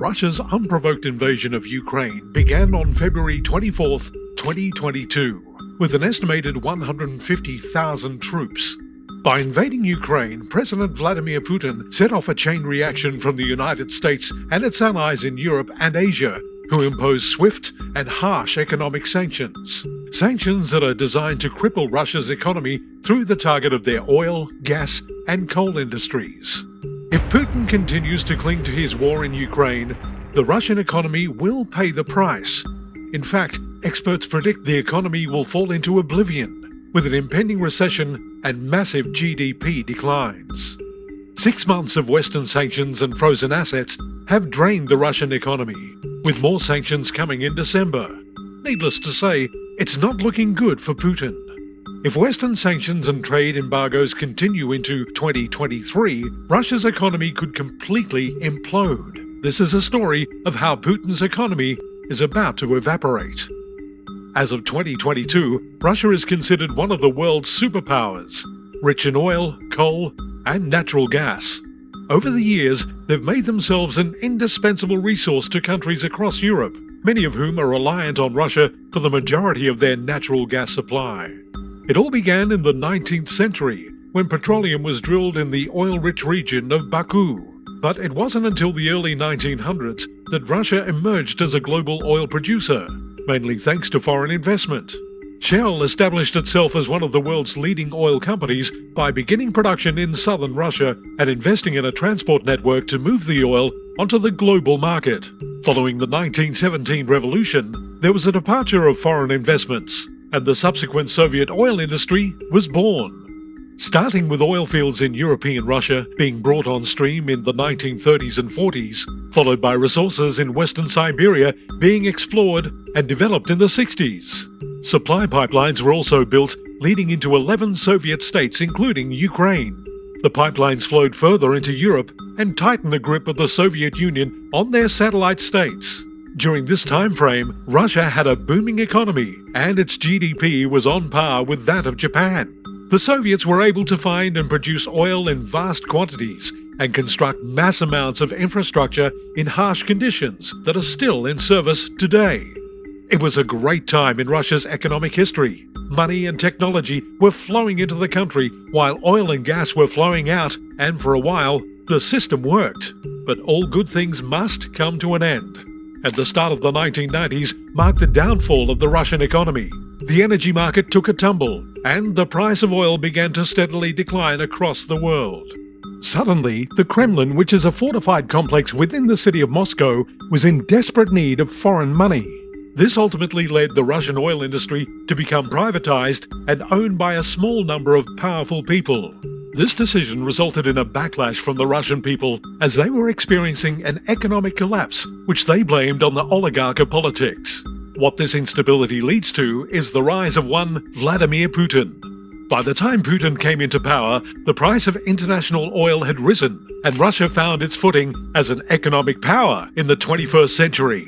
Russia's unprovoked invasion of Ukraine began on February 24, 2022, with an estimated 150,000 troops. By invading Ukraine, President Vladimir Putin set off a chain reaction from the United States and its allies in Europe and Asia, who imposed swift and harsh economic sanctions. Sanctions that are designed to cripple Russia's economy through the target of their oil, gas, and coal industries. If Putin continues to cling to his war in Ukraine, the Russian economy will pay the price. In fact, experts predict the economy will fall into oblivion, with an impending recession and massive GDP declines. 6 months of Western sanctions and frozen assets have drained the Russian economy, with more sanctions coming in December. Needless to say, it's not looking good for Putin. If Western sanctions and trade embargoes continue into 2023, Russia's economy could completely implode. This is a story of how Putin's economy is about to evaporate. As of 2022, Russia is considered one of the world's superpowers, rich in oil, coal, and natural gas. Over the years, they've made themselves an indispensable resource to countries across Europe, many of whom are reliant on Russia for the majority of their natural gas supply. It all began in the 19th century, when petroleum was drilled in the oil-rich region of Baku. But it wasn't until the early 1900s that Russia emerged as a global oil producer, mainly thanks to foreign investment. Shell established itself as one of the world's leading oil companies by beginning production in southern Russia and investing in a transport network to move the oil onto the global market. Following the 1917 revolution, there was a departure of foreign investments, and the subsequent Soviet oil industry was born. Starting with oil fields in European Russia being brought on stream in the 1930s and 40s, followed by resources in Western Siberia being explored and developed in the 60s. Supply pipelines were also built, leading into 11 Soviet states, including Ukraine. The pipelines flowed further into Europe and tightened the grip of the Soviet Union on their satellite states. During this time frame, Russia had a booming economy, and its GDP was on par with that of Japan. The Soviets were able to find and produce oil in vast quantities and construct mass amounts of infrastructure in harsh conditions that are still in service today. It was a great time in Russia's economic history. Money and technology were flowing into the country while oil and gas were flowing out, and for a while, the system worked. But all good things must come to an end. At the start of the 1990s marked the downfall of the Russian economy. The energy market took a tumble, and the price of oil began to steadily decline across the world. Suddenly, the Kremlin, which is a fortified complex within the city of Moscow, was in desperate need of foreign money. This ultimately led the Russian oil industry to become privatized and owned by a small number of powerful people. This decision resulted in a backlash from the Russian people as they were experiencing an economic collapse, which they blamed on the oligarch of politics. What this instability leads to is the rise of one Vladimir Putin. By the time Putin came into power, the price of international oil had risen, and Russia found its footing as an economic power in the 21st century.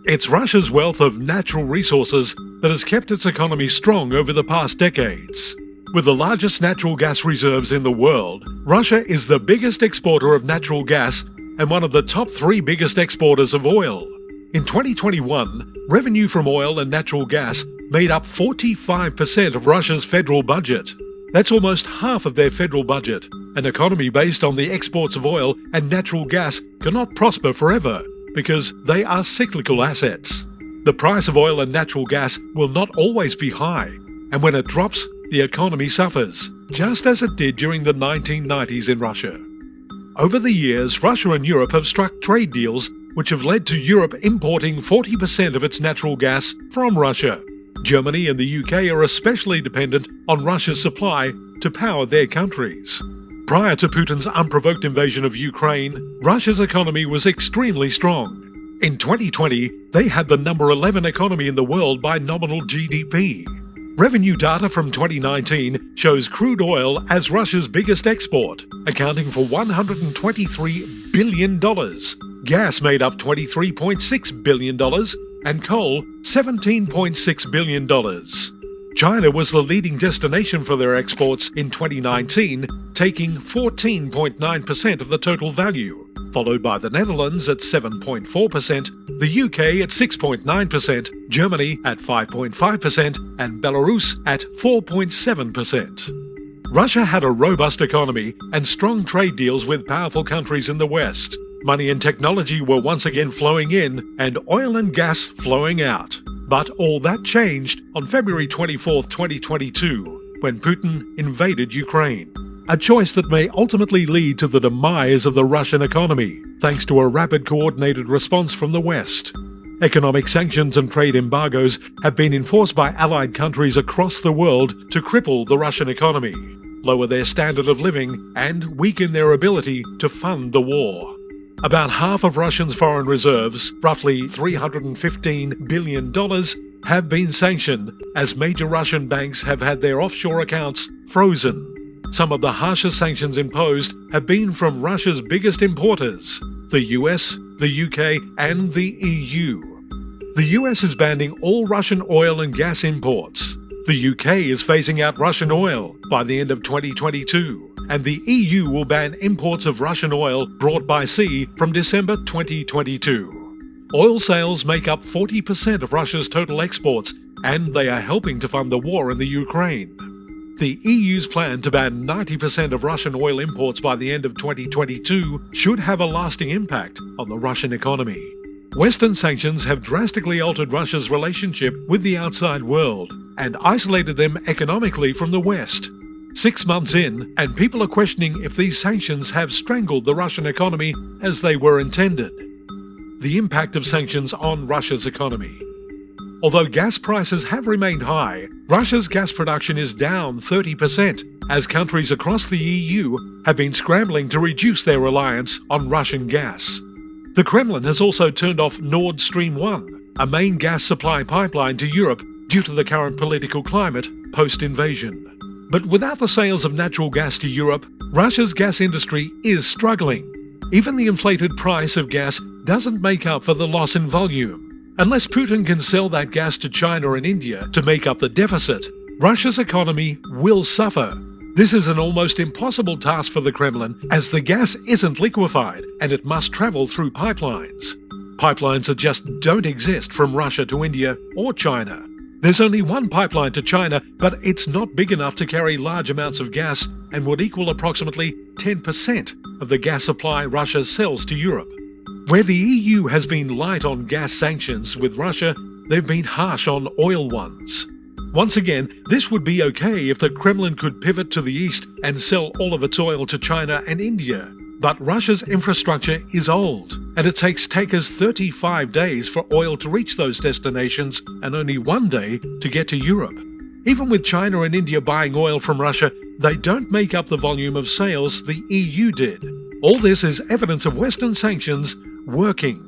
It's Russia's wealth of natural resources that has kept its economy strong over the past decades. With the largest natural gas reserves in the world, Russia is the biggest exporter of natural gas and one of the top 3 biggest exporters of oil. In 2021, revenue from oil and natural gas made up 45% of Russia's federal budget. That's almost half of their federal budget. An economy based on the exports of oil and natural gas cannot prosper forever because they are cyclical assets. The price of oil and natural gas will not always be high, and when it drops, the economy suffers, just as it did during the 1990s in Russia. Over the years, Russia and Europe have struck trade deals which have led to Europe importing 40% of its natural gas from Russia. Germany and the UK are especially dependent on Russia's supply to power their countries. Prior to Putin's unprovoked invasion of Ukraine, Russia's economy was extremely strong. In 2020, they had the number 11 economy in the world by nominal GDP. Revenue data from 2019 shows crude oil as Russia's biggest export, accounting for $123 billion. Gas made up $23.6 billion, and coal $17.6 billion. China was the leading destination for their exports in 2019, taking 14.9% of the total value. followed by the Netherlands at 7.4%, the UK at 6.9%, Germany at 5.5%, and Belarus at 4.7%. Russia had a robust economy and strong trade deals with powerful countries in the West. Money and technology were once again flowing in and oil and gas flowing out. But all that changed on February 24, 2022, when Putin invaded Ukraine. A choice that may ultimately lead to the demise of the Russian economy, thanks to a rapid coordinated response from the West. Economic sanctions and trade embargoes have been enforced by allied countries across the world to cripple the Russian economy, lower their standard of living, and weaken their ability to fund the war. About half of Russia's foreign reserves, roughly $315 billion, have been sanctioned, as major Russian banks have had their offshore accounts frozen. Some of the harshest sanctions imposed have been from Russia's biggest importers, the US, the UK, and the EU. The US is banning all Russian oil and gas imports. The UK is phasing out Russian oil by the end of 2022, and the EU will ban imports of Russian oil brought by sea from December 2022. Oil sales make up 40% of Russia's total exports, and they are helping to fund the war in the Ukraine. The EU's plan to ban 90% of Russian oil imports by the end of 2022 should have a lasting impact on the Russian economy. Western sanctions have drastically altered Russia's relationship with the outside world and isolated them economically from the West. 6 months in, and people are questioning if these sanctions have strangled the Russian economy as they were intended. The impact of sanctions on Russia's economy. Although gas prices have remained high, Russia's gas production is down 30% as countries across the EU have been scrambling to reduce their reliance on Russian gas. The Kremlin has also turned off Nord Stream 1, a main gas supply pipeline to Europe due to the current political climate post-invasion. But without the sales of natural gas to Europe, Russia's gas industry is struggling. Even the inflated price of gas doesn't make up for the loss in volume. Unless Putin can sell that gas to China and India to make up the deficit, Russia's economy will suffer. This is an almost impossible task for the Kremlin, as the gas isn't liquefied and it must travel through pipelines. Pipelines that just don't exist from Russia to India or China. There's only one pipeline to China, but it's not big enough to carry large amounts of gas and would equal approximately 10% of the gas supply Russia sells to Europe. Where the EU has been light on gas sanctions with Russia, they've been harsh on oil ones. Once again, this would be okay if the Kremlin could pivot to the east and sell all of its oil to China and India. But Russia's infrastructure is old, and it takes tankers 35 days for oil to reach those destinations and only 1 day to get to Europe. Even with China and India buying oil from Russia, they don't make up the volume of sales the EU did. All this is evidence of Western sanctions working.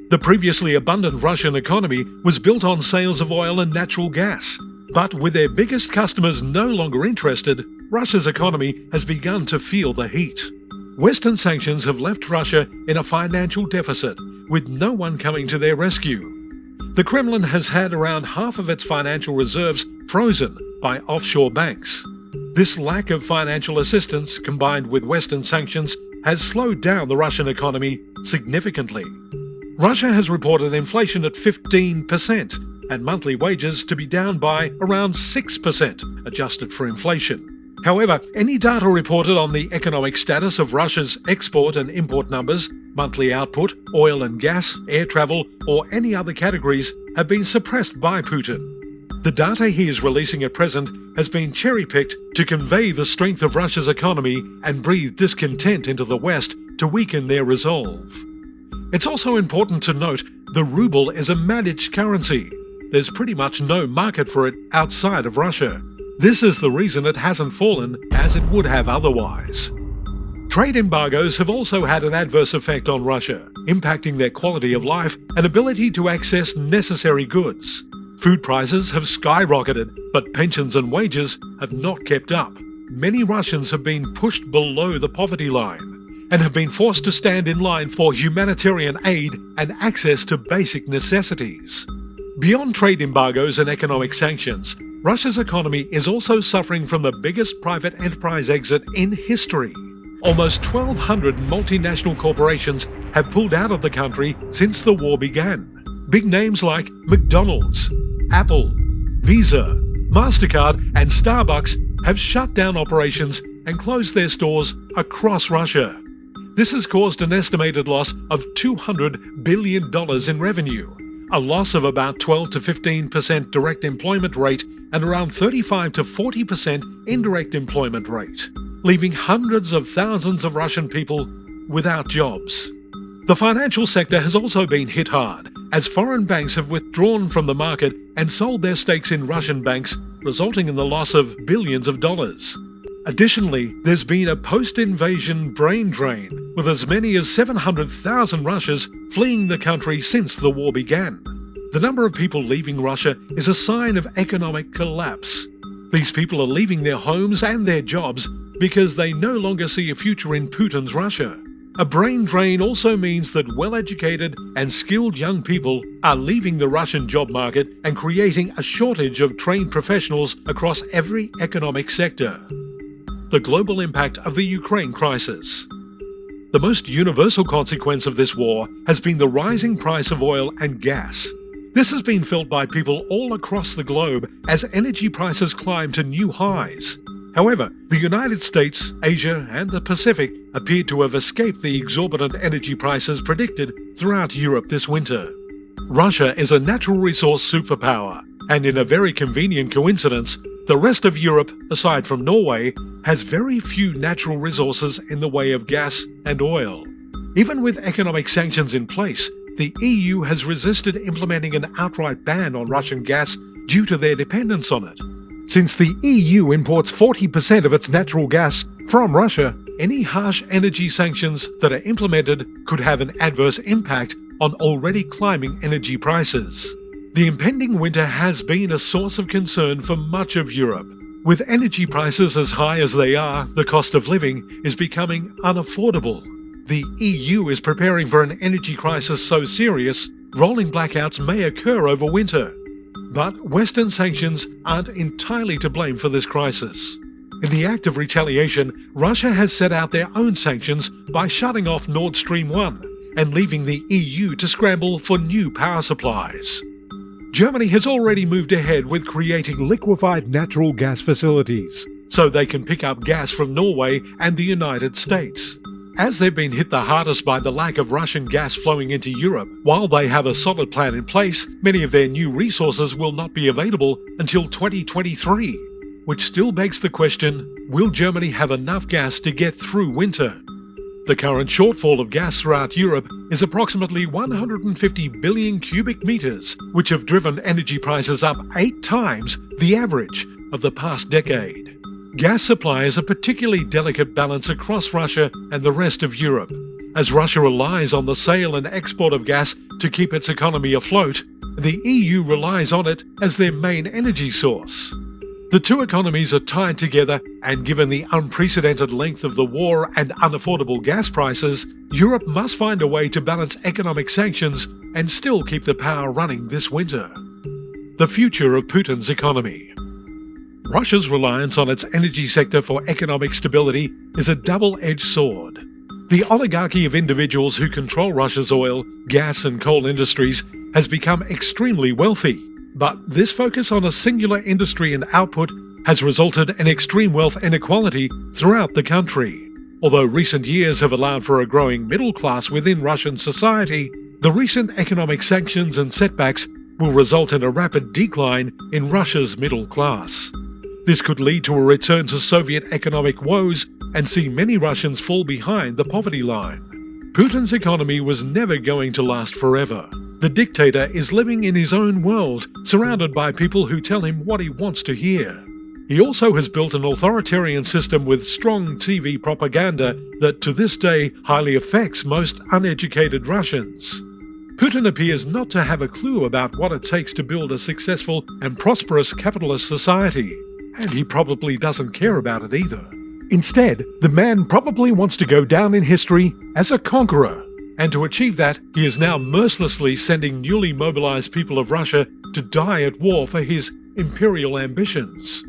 The previously abundant Russian economy was built on sales of oil and natural gas. But with their biggest customers no longer interested, Russia's economy has begun to feel the heat. Western sanctions have left Russia in a financial deficit, with no one coming to their rescue. The Kremlin has had around half of its financial reserves frozen by offshore banks. This lack of financial assistance, combined with Western sanctions, has slowed down the Russian economy significantly. Russia has reported inflation at 15% and monthly wages to be down by around 6% adjusted for inflation. However, any data reported on the economic status of Russia's export and import numbers, monthly output, oil and gas, air travel, or any other categories have been suppressed by Putin. The data he is releasing at present has been cherry-picked to convey the strength of Russia's economy and breathe discontent into the West to weaken their resolve. It's also important to note the ruble is a managed currency. There's pretty much no market for it outside of Russia. This is the reason it hasn't fallen as it would have otherwise. Trade embargoes have also had an adverse effect on Russia, impacting their quality of life and ability to access necessary goods. Food prices have skyrocketed, but pensions and wages have not kept up. Many Russians have been pushed below the poverty line and have been forced to stand in line for humanitarian aid and access to basic necessities. Beyond trade embargoes and economic sanctions, Russia's economy is also suffering from the biggest private enterprise exit in history. Almost 1,200 multinational corporations have pulled out of the country since the war began. Big names like McDonald's, Apple, Visa, MasterCard and Starbucks have shut down operations and closed their stores across Russia. This has caused an estimated loss of $200 billion in revenue, a loss of about 12 to 15% direct employment rate and around 35 to 40% indirect employment rate, leaving hundreds of thousands of Russian people without jobs. The financial sector has also been hit hard, as foreign banks have withdrawn from the market and sold their stakes in Russian banks, resulting in the loss of billions of dollars. Additionally, there's been a post-invasion brain drain, with as many as 700,000 Russians fleeing the country since the war began. The number of people leaving Russia is a sign of economic collapse. These people are leaving their homes and their jobs because they no longer see a future in Putin's Russia. A brain drain also means that well-educated and skilled young people are leaving the Russian job market and creating a shortage of trained professionals across every economic sector. The global impact of the Ukraine crisis. The most universal consequence of this war has been the rising price of oil and gas. This has been felt by people all across the globe as energy prices climb to new highs. However, the United States, Asia and the Pacific appear to have escaped the exorbitant energy prices predicted throughout Europe this winter. Russia is a natural resource superpower, and in a very convenient coincidence, the rest of Europe, aside from Norway, has very few natural resources in the way of gas and oil. Even with economic sanctions in place, the EU has resisted implementing an outright ban on Russian gas due to their dependence on it. Since the EU imports 40% of its natural gas from Russia, any harsh energy sanctions that are implemented could have an adverse impact on already climbing energy prices. The impending winter has been a source of concern for much of Europe. With energy prices as high as they are, the cost of living is becoming unaffordable. The EU is preparing for an energy crisis so serious, rolling blackouts may occur over winter. But Western sanctions aren't entirely to blame for this crisis. In the act of retaliation, Russia has set out their own sanctions by shutting off Nord Stream 1 and leaving the EU to scramble for new power supplies. Germany has already moved ahead with creating liquefied natural gas facilities, so they can pick up gas from Norway and the United States. As they've been hit the hardest by the lack of Russian gas flowing into Europe, while they have a solid plan in place, many of their new resources will not be available until 2023, which still begs the question, will Germany have enough gas to get through winter? The current shortfall of gas throughout Europe is approximately 150 billion cubic meters, which have driven energy prices up 8 times the average of the past decade. Gas supply is a particularly delicate balance across Russia and the rest of Europe. As Russia relies on the sale and export of gas to keep its economy afloat, the EU relies on it as their main energy source. The two economies are tied together, and given the unprecedented length of the war and unaffordable gas prices, Europe must find a way to balance economic sanctions and still keep the power running this winter. The future of Putin's economy. Russia's reliance on its energy sector for economic stability is a double-edged sword. The oligarchy of individuals who control Russia's oil, gas and coal industries has become extremely wealthy. But this focus on a singular industry and output has resulted in extreme wealth inequality throughout the country. Although recent years have allowed for a growing middle class within Russian society, the recent economic sanctions and setbacks will result in a rapid decline in Russia's middle class. This could lead to a return to Soviet economic woes and see many Russians fall behind the poverty line. Putin's economy was never going to last forever. The dictator is living in his own world, surrounded by people who tell him what he wants to hear. He also has built an authoritarian system with strong TV propaganda that to this day highly affects most uneducated Russians. Putin appears not to have a clue about what it takes to build a successful and prosperous capitalist society, and he probably doesn't care about it either. Instead, the man probably wants to go down in history as a conqueror. And to achieve that, he is now mercilessly sending newly mobilized people of Russia to die at war for his imperial ambitions.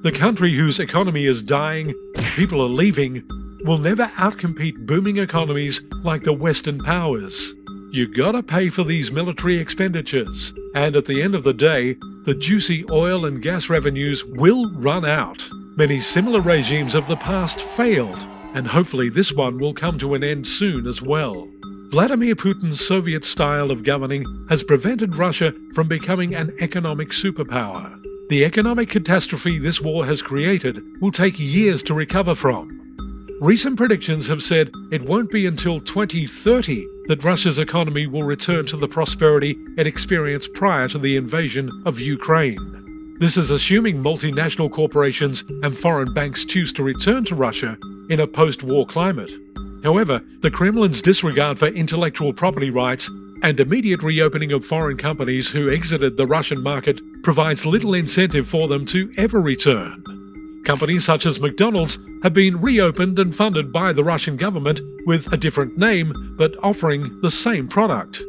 The country whose economy is dying and people are leaving will never outcompete booming economies like the Western powers. You gotta pay for these military expenditures, and at the end of the day, the juicy oil and gas revenues will run out. Many similar regimes of the past failed, and hopefully this one will come to an end soon as well. Vladimir Putin's Soviet style of governing has prevented Russia from becoming an economic superpower. The economic catastrophe this war has created will take years to recover from. Recent predictions have said it won't be until 2030 that Russia's economy will return to the prosperity it experienced prior to the invasion of Ukraine. This is assuming multinational corporations and foreign banks choose to return to Russia in a post-war climate. However, the Kremlin's disregard for intellectual property rights and immediate reopening of foreign companies who exited the Russian market provides little incentive for them to ever return. Companies such as McDonald's have been reopened and funded by the Russian government with a different name but offering the same product.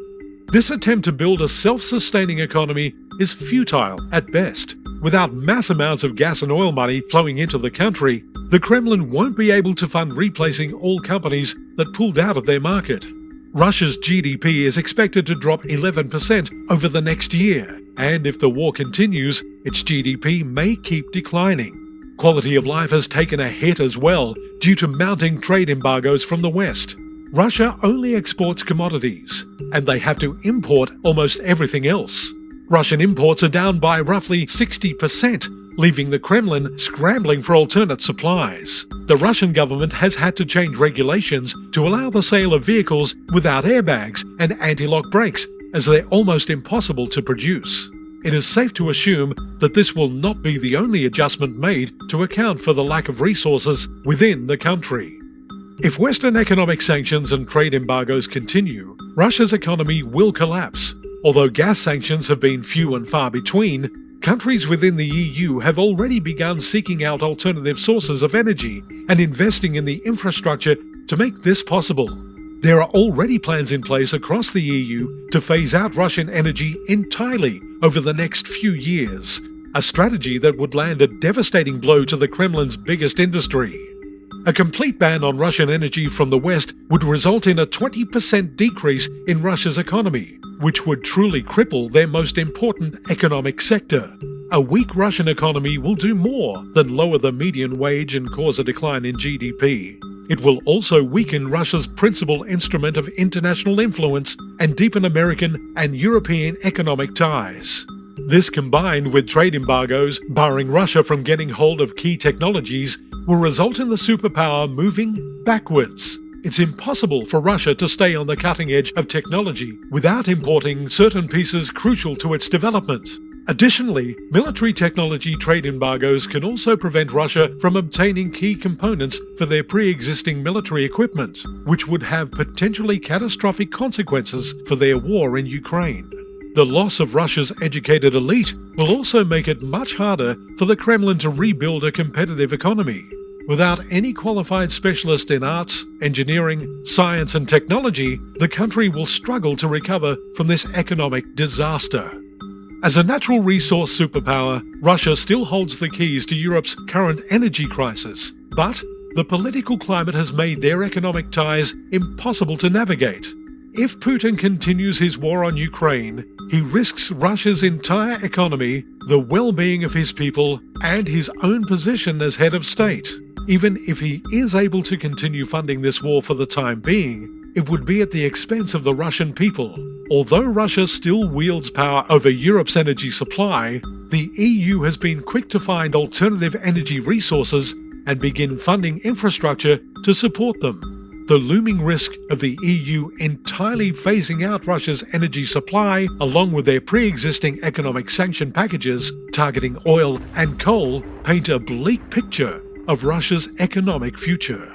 This attempt to build a self-sustaining economy is futile at best. Without mass amounts of gas and oil money flowing into the country, the Kremlin won't be able to fund replacing all companies that pulled out of their market. Russia's GDP is expected to drop 11% over the next year, and if the war continues, its GDP may keep declining. Quality of life has taken a hit as well due to mounting trade embargoes from the West. Russia only exports commodities, and they have to import almost everything else. Russian imports are down by roughly 60%, leaving the Kremlin scrambling for alternate supplies. The Russian government has had to change regulations to allow the sale of vehicles without airbags and anti-lock brakes, as they're almost impossible to produce. It is safe to assume that this will not be the only adjustment made to account for the lack of resources within the country. If Western economic sanctions and trade embargoes continue, Russia's economy will collapse. Although gas sanctions have been few and far between, countries within the EU have already begun seeking out alternative sources of energy and investing in the infrastructure to make this possible. There are already plans in place across the EU to phase out Russian energy entirely over the next few years, a strategy that would land a devastating blow to the Kremlin's biggest industry. A complete ban on Russian energy from the West would result in a 20% decrease in Russia's economy, which would truly cripple their most important economic sector. A weak Russian economy will do more than lower the median wage and cause a decline in GDP. It will also weaken Russia's principal instrument of international influence and deepen American and European economic ties. This, combined with trade embargoes barring Russia from getting hold of key technologies, will result in the superpower moving backwards. It's impossible for Russia to stay on the cutting edge of technology without importing certain pieces crucial to its development. Additionally, military technology trade embargoes can also prevent Russia from obtaining key components for their pre-existing military equipment, which would have potentially catastrophic consequences for their war in Ukraine. The loss of Russia's educated elite will also make it much harder for the Kremlin to rebuild a competitive economy. Without any qualified specialist in arts, engineering, science and technology, the country will struggle to recover from this economic disaster. As a natural resource superpower, Russia still holds the keys to Europe's current energy crisis, but the political climate has made their economic ties impossible to navigate. If Putin continues his war on Ukraine, he risks Russia's entire economy, the well-being of his people, and his own position as head of state. Even if he is able to continue funding this war for the time being, it would be at the expense of the Russian people. Although Russia still wields power over Europe's energy supply, the EU has been quick to find alternative energy resources and begin funding infrastructure to support them. The looming risk of the EU entirely phasing out Russia's energy supply, along with their pre-existing economic sanction packages targeting oil and coal, paint a bleak picture of Russia's economic future.